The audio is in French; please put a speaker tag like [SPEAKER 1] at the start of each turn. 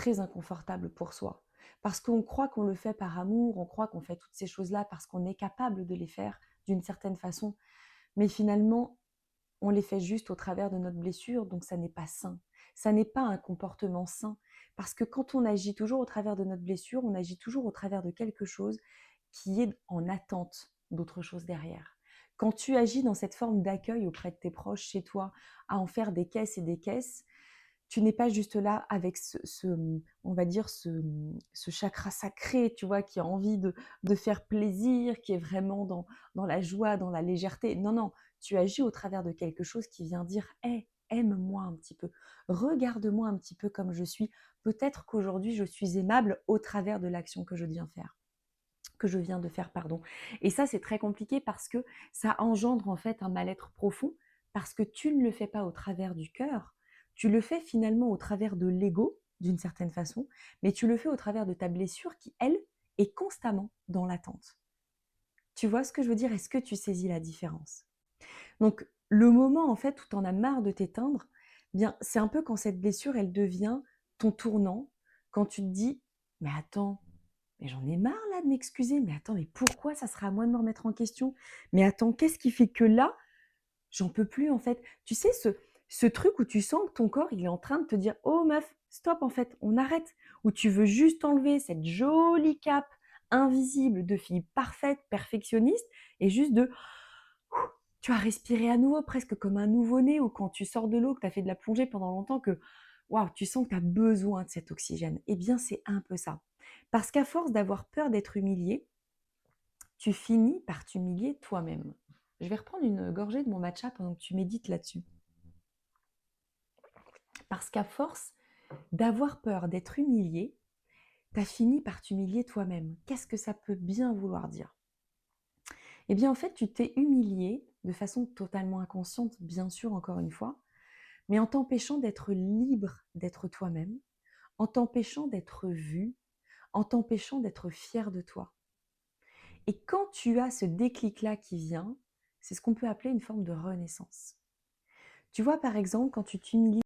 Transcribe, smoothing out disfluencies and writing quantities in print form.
[SPEAKER 1] très inconfortable pour soi. Parce qu'on croit qu'on le fait par amour, on croit qu'on fait toutes ces choses-là parce qu'on est capable de les faire d'une certaine façon. Mais finalement, on les fait juste au travers de notre blessure, donc ça n'est pas sain. Ça n'est pas un comportement sain. Parce que quand on agit toujours au travers de notre blessure, on agit toujours au travers de quelque chose qui est en attente d'autre chose derrière. Quand tu agis dans cette forme d'accueil auprès de tes proches, chez toi, à en faire des caisses et des caisses, tu n'es pas juste là avec on va dire, ce chakra sacré, tu vois, qui a envie de faire plaisir, qui est vraiment dans la joie, dans la légèreté. Non, non, tu agis au travers de quelque chose qui vient dire: hey, aime-moi un petit peu, regarde-moi un petit peu comme je suis. Peut-être qu'aujourd'hui, je suis aimable au travers de l'action que je viens faire. Que je viens de faire, pardon. Et ça, c'est très compliqué parce que ça engendre en fait un mal-être profond, parce que tu ne le fais pas au travers du cœur, tu le fais finalement au travers de l'ego, d'une certaine façon, mais tu le fais au travers de ta blessure qui, elle, est constamment dans l'attente. Tu vois ce que je veux dire? Est-ce que tu saisis la différence? Donc, le moment en fait où tu en as marre de t'éteindre, bien, c'est un peu quand cette blessure, elle devient ton tournant, quand tu te dis, mais attends, mais j'en ai marre là de m'excuser, mais attends, mais pourquoi ça sera à moi de me remettre en question? Mais attends, qu'est-ce qui fait que là, j'en peux plus en fait? Tu sais, ce truc où tu sens que ton corps, il est en train de te dire, oh meuf, stop en fait, on arrête. Où tu veux juste enlever cette jolie cape invisible de fille parfaite, perfectionniste, et juste de tu as respiré à nouveau, presque comme un nouveau-né, ou quand tu sors de l'eau, que tu as fait de la plongée pendant longtemps, que waouh, tu sens que tu as besoin de cet oxygène. Eh bien, c'est un peu ça. Parce qu'à force d'avoir peur d'être humilié, tu finis par t'humilier toi-même. Je vais reprendre une gorgée de mon matcha pendant que tu médites là-dessus. Parce qu'à force d'avoir peur d'être humilié, tu as fini par t'humilier toi-même. Qu'est-ce que ça peut bien vouloir dire? Eh bien, en fait, tu t'es humilié de façon totalement inconsciente, bien sûr, encore une fois, mais en t'empêchant d'être libre d'être toi-même, en t'empêchant d'être vu, en t'empêchant d'être fier de toi. Et quand tu as ce déclic-là qui vient, c'est ce qu'on peut appeler une forme de renaissance. Tu vois, par exemple, quand tu t'humilies